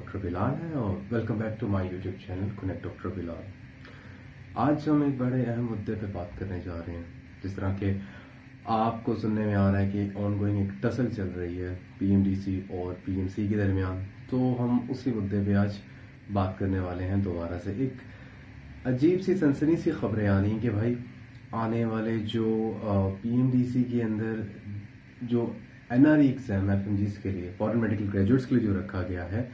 Doctor Bilal है और welcome back to my YouTube channel connect doctor Bilal. आज हम एक बड़े अहम मुद्दे पे बात करने जा रहे हैं। जिस तरह के आपको सुनने में आ रहा है कि ऑनगोइंग एक टसल चल रही है पीएमडीसी और पीएमसी के दरमियान, तो हम उसी मुद्दे पे आज बात करने वाले हैं। दोबारा से एक अजीब सी सनसनी सी खबरें आ रही हैं कि भाई आने वाले जो पीएमडीसी के अंदर जो एनआरई एग्जाम एफएमजीज के लिए फॉरेन मेडिकल ग्रेजुएट्स के लिए जो रखा गया है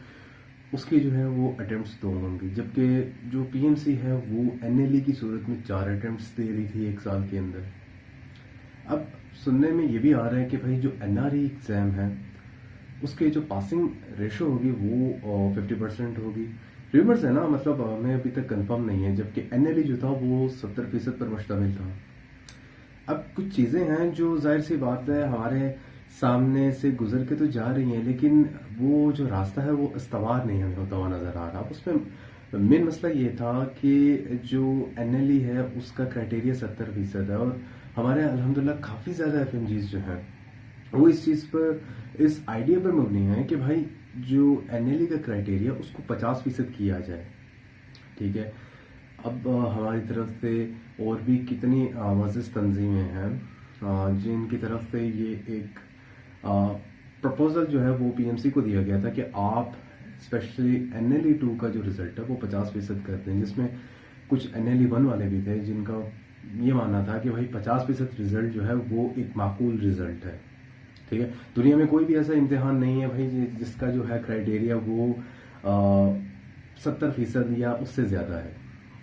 उसकी जो है वो अटेम्प्ट्स 2 होंगी, जबकि जो पीएमसी है वो एनएलई की सूरत में 4 अटेम्प्ट्स दे रही थी 1 साल के अंदर। अब सुनने में ये भी आ रहा है कि भाई जो एनआरई एग्जाम है उसके जो पासिंग रेशो होगी वो 50% होगी। रूमर्स है ना, मतलब हमें अभी तक कंफर्म नहीं है, जबकि एनएलई जो था वो 70% पर मुश्तमिल था। अब कुछ चीज़ें हैं जो जाहिर सी बात है हमारे सामने से गुजर के तो जा रही हैं, लेकिन वो जो रास्ता है वो इस्तवार नहीं हमें होता हुआ नजर आ रहा। उसमें मेन मसला ये था कि जो एनएलई है उसका क्राइटेरिया 70% है और हमारे अल्हम्दुलिल्लाह काफ़ी ज़्यादा एफएमजीज जो हैं वो इस चीज़ पर, इस आइडिया पर मबनी है कि भाई जो एनएलई का क्राइटेरिया उसको 50% किया जाए। ठीक है, अब हमारी तरफ से और भी कितनी मज़ीद तंजीमें हैं जिनकी तरफ से ये एक प्रपोजल जो है वो पीएमसी को दिया गया था कि आप स्पेशली एनएलई 2 का जो रिजल्ट है वो 50% कर दें, जिसमें कुछ एनएलई 1 वाले भी थे जिनका ये मानना था कि भाई 50% रिजल्ट जो है वो एक माकूल रिजल्ट है। ठीक है, दुनिया में कोई भी ऐसा इम्तिहान नहीं है भाई जिसका जो है क्राइटेरिया वो 70% या उससे ज़्यादा है।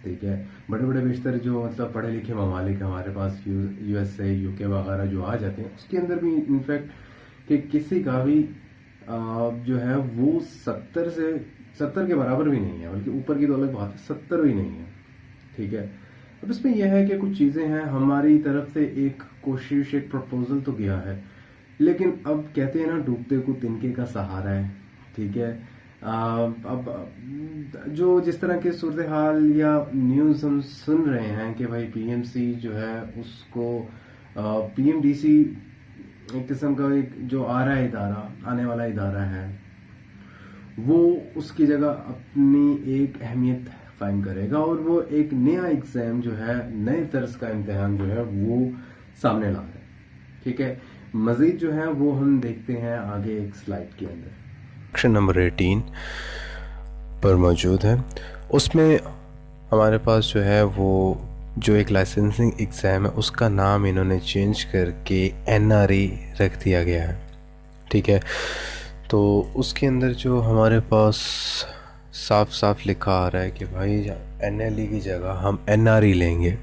ठीक है, बड़े बड़े बेशतर जो मतलब पढ़े लिखे ममालिक हमारे पास यूएसए यूके वगैरह जो आ जाते हैं उसके अंदर भी इनफैक्ट कि किसी का भी जो है वो 70 के बराबर भी नहीं है, बल्कि ऊपर की तो अलग बात है, 70 भी नहीं है। ठीक है, अब इसमें यह है कि कुछ चीज़ें हैं हमारी तरफ से, एक कोशिश एक प्रपोजल तो गया है, लेकिन अब कहते हैं ना डूबते को तिनके का सहारा है। ठीक है, अब जो जिस तरह के सूरत हाल या न्यूज़ हम सुन रहे हैं कि भाई पीएमसी जो है उसको पीएमडीसी एक किस्म का एक जो आ रहा है इदारा, आने वाला इदारा है, वो उसकी जगह अपनी एक अहमियत कायम करेगा और वो एक नया एग्जाम जो है, नए तर्ज का इम्तिहान जो है वो सामने ला रहा है। ठीक है, मजीद जो है वो हम देखते हैं आगे एक स्लाइड के अंदर। सेक्शन नंबर 18 पर मौजूद है। उसमें हमारे पास जो है वो जो एक लाइसेंसिंग एग्ज़ाम है उसका नाम इन्होंने चेंज करके एनआरई रख दिया गया है। ठीक है, तो उसके अंदर जो हमारे पास साफ साफ लिखा आ रहा है कि भाई एनएलई की जगह हम एनआरई लेंगे,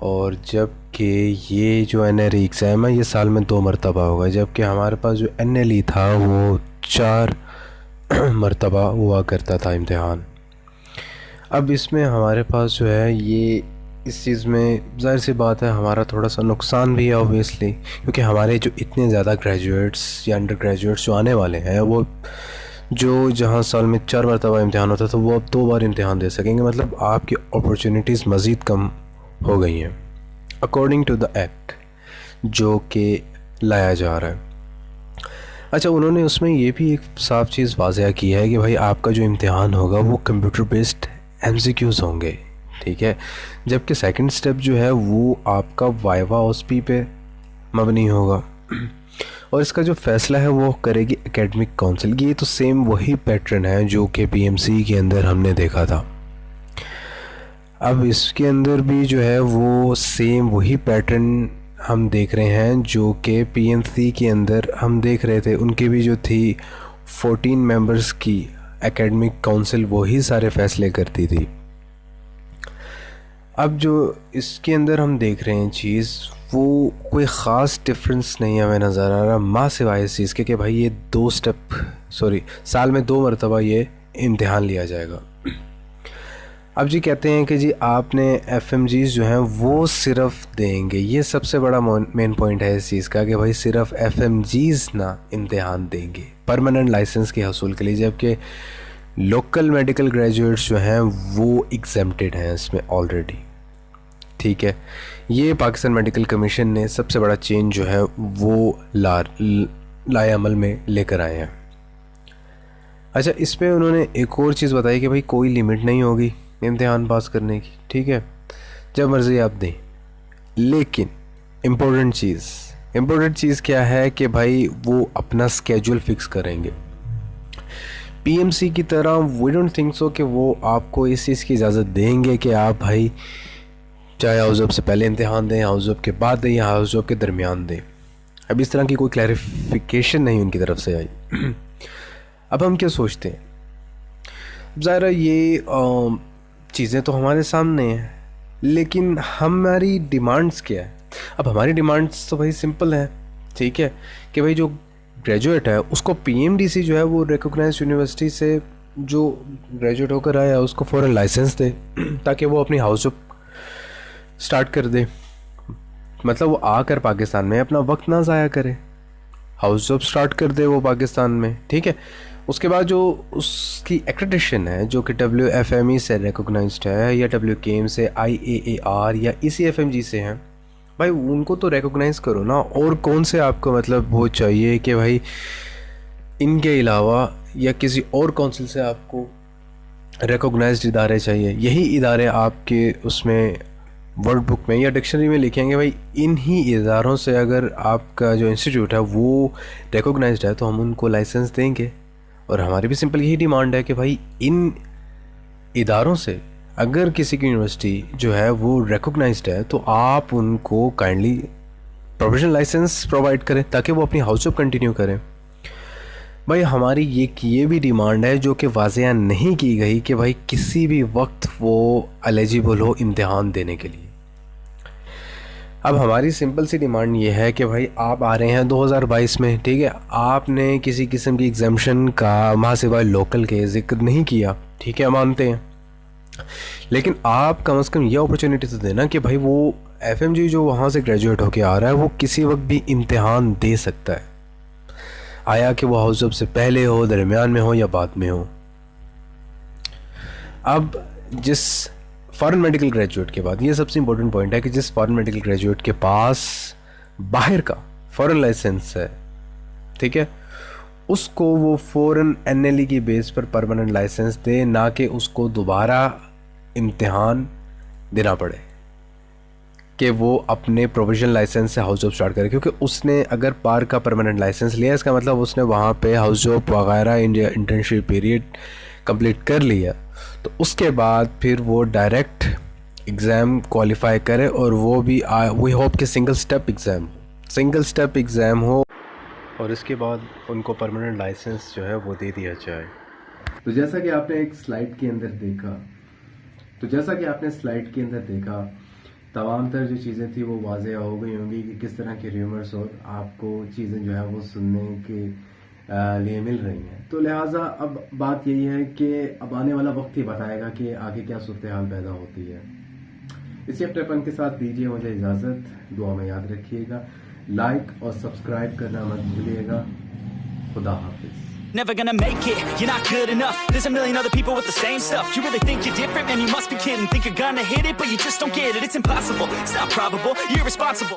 और जबकि ये जो एनआरई एग्ज़ाम है ये साल में 2 मरतबा होगा, जबकि हमारे पास जो एनएलई था वो 4 मरतबा हुआ करता था इम्तिहान। अब इसमें हमारे पास जो है ये इस चीज़ में ज़ाहिर सी बात है हमारा थोड़ा सा नुकसान भी है ऑब्वियसली, क्योंकि हमारे जो इतने ज़्यादा ग्रेजुएट्स या अंडर ग्रेजुएट्स जो आने वाले हैं वो जो जहाँ साल में 4 मरतबा इम्तिहान होता था वो अब 2 बार इम्तिहान दे सकेंगे, मतलब आपकी अपॉर्चुनिटीज़ मज़ीद कम हो गई हैं अकॉर्डिंग टू द एक्ट जो कि लाया जा रहा है। अच्छा, उन्होंने उसमें ये भी एक साफ चीज़ वाज़ह की है कि भाई आपका जो इम्तिहान होगा वो कंप्यूटर बेस्ड एमसीक्यूज़ होंगे। ठीक है, जबकि सेकंड स्टेप जो है वो आपका वाइवा ओएसपी पे मबनी होगा और इसका जो फ़ैसला है वो करेगी एकेडमिक काउंसिल। ये तो सेम वही पैटर्न है जो कि पीएमसी के अंदर हमने देखा था। अब इसके अंदर भी जो है वो सेम वही पैटर्न हम देख रहे हैं जो कि पीएमसी के अंदर हम देख रहे थे। उनकी भी जो थी 14 मेंबर्स की एकेडमिक काउंसिल वही सारे फैसले करती थी। अब जो इसके अंदर हम देख रहे हैं चीज़ वो कोई ख़ास डिफरेंस नहीं हमें नज़र आ रहा, माँ सिवाय इस चीज़ के कि भाई ये साल में 2 मरतबा ये इम्तिहान लिया जाएगा। अब जी कहते हैं कि जी आपने एफएमजीज जो हैं वो सिर्फ देंगे, ये सबसे बड़ा मेन पॉइंट है इस चीज़ का कि भाई सिर्फ एफएमजीज ना इम्तिहान देंगे परमानेंट लाइसेंस के हसूल के लिए, जबकि लोकल मेडिकल ग्रेजुएट्स जो हैं वो एग्जेम्प्टेड हैं इसमें ऑलरेडी। ठीक है, ये पाकिस्तान मेडिकल कमीशन ने सबसे बड़ा चेंज जो है वो लाए अमल में लेकर आए हैं। अच्छा, इस पे उन्होंने एक और चीज़ बताई कि भाई कोई लिमिट नहीं होगी इम्तिहान पास करने की, ठीक है, जब मर्ज़ी आप दें। लेकिन इम्पोर्टेंट चीज़ क्या है कि भाई वो अपना स्केड्यूल फिक्स करेंगे। पीएमसी की तरह वी डोंट थिंक सो कि वो आपको इस चीज़ की इजाज़त देंगे कि आप भाई चाहे हाउस जॉब से पहले इम्तिहान दें, हाउस जॉब के बाद दें या हाउस जॉब के दरमियान दें। अब इस तरह की कोई क्लैरिफिकेशन नहीं उनकी तरफ से आई। अब हम क्या सोचते हैं, ज़ाहिर है ये चीज़ें तो हमारे सामने हैं, लेकिन हमारी डिमांड्स क्या है। अब हमारी डिमांड्स तो भाई सिंपल है, ठीक है, कि भाई जो ग्रेजुएट है उसको पीएमडीसी जो है वो रिकॉग्नाइज्ड यूनिवर्सिटी से जो ग्रेजुएट होकर आया उसको फ़ौरन लाइसेंस दे ताकि वो अपनी हाउस जॉब स्टार्ट कर दे। मतलब वो आकर पाकिस्तान में अपना वक्त ना ज़ाया करे, हाउस जॉब स्टार्ट कर दे वो पाकिस्तान में, ठीक है। उसके बाद जो उसकी एक्रेडिटेशन है जो कि WFME से रिकॉग्नाइज्ड है या WKM से, IAAR या ECFMG से हैं, भाई उनको तो रिकॉग्नाइज़ करो ना। और कौन से आपको मतलब वो चाहिए कि भाई इनके अलावा या किसी और काउंसिल से आपको रिकॉग्नाइज्ड इदारे चाहिए। यही इदारे आपके उसमें वर्ड बुक में या डिक्शनरी में लिखेंगे भाई इन ही इदारों से अगर आपका जो इंस्टीट्यूट है वो रिकॉग्नाइज्ड है तो हम उनको लाइसेंस देंगे। और हमारी भी सिंपल यही डिमांड है कि भाई इन इदारों से अगर किसी की यूनिवर्सिटी जो है वो रिकॉग्नाइज्ड है तो आप उनको काइंडली प्रोफेशनल लाइसेंस प्रोवाइड करें ताकि वो अपनी हाउस जॉब कंटिन्यू करें। भाई हमारी ये भी डिमांड है जो कि वाज़ेह नहीं की गई कि भाई किसी भी वक्त वो एलिजिबल हो इम्तिहान देने के लिए। अब हमारी सिंपल सी डिमांड ये है कि भाई आप आ रहे हैं 2022 में, ठीक है, आपने किसी किस्म की एग्जाम्शन का माह सिवाय लोकल के जिक्र नहीं किया, ठीक है, मानते हैं, लेकिन आप कम से कम ये अपॉर्चुनिटी तो देना कि भाई वो FMG जो वहाँ से ग्रेजुएट होके आ रहा है वो किसी वक्त भी इम्तिहान दे सकता है, आया कि वो हाउस जॉब से पहले हो, दरमियान में हो या बाद में हो। अब जिस फॉरेन मेडिकल ग्रेजुएट के बाद, ये सबसे इम्पोर्टेंट पॉइंट है कि जिस फॉरेन मेडिकल ग्रेजुएट के पास बाहर का फॉरेन लाइसेंस है, ठीक है, उसको वो फ़ौरन NLE की बेस पर परमानेंट लाइसेंस दे, ना कि उसको दोबारा इम्तिहान देना पड़े कि वो अपने प्रोविजनल लाइसेंस से हाउस जॉब स्टार्ट करे। क्योंकि उसने अगर पार का परमानेंट लाइसेंस लिया इसका मतलब उसने वहाँ पे हाउस जॉब वगैरह इंटर्नशिप पीरियड कंप्लीट कर लिया, तो उसके बाद फिर वो डायरेक्ट एग्ज़ाम क्वालिफाई करे और वो भी वी होप कि सिंगल स्टेप एग्ज़ाम हो और इसके बाद उनको परमानेंट लाइसेंस जो है वो दे दिया जाए। तो जैसा कि आपने एक स्लाइड के अंदर देखा, तमाम तर जो चीज़ें थी वो वाज़ेह हो गई होंगी कि किस तरह के र्यूमर्स और आपको चीज़ें जो है वो सुनने के लिए मिल रही हैं। तो लिहाजा अब बात यही है कि अब आने वाला वक्त ही बताएगा कि आगे क्या सूरत हाल पैदा होती है। इसी अपनेपन के साथ दीजिए मुझे इजाज़त, दुआ में याद रखिएगा, लाइक और सब्सक्राइब करना मत भूलिएगा। खुदा हाफिज़। Never gonna make it, you're not good enough. There's a million other people with the same stuff. You really think you're different? Man, you must be kidding. Think you're gonna hit it, but you just don't get it. It's impossible, it's not probable, you're irresponsible.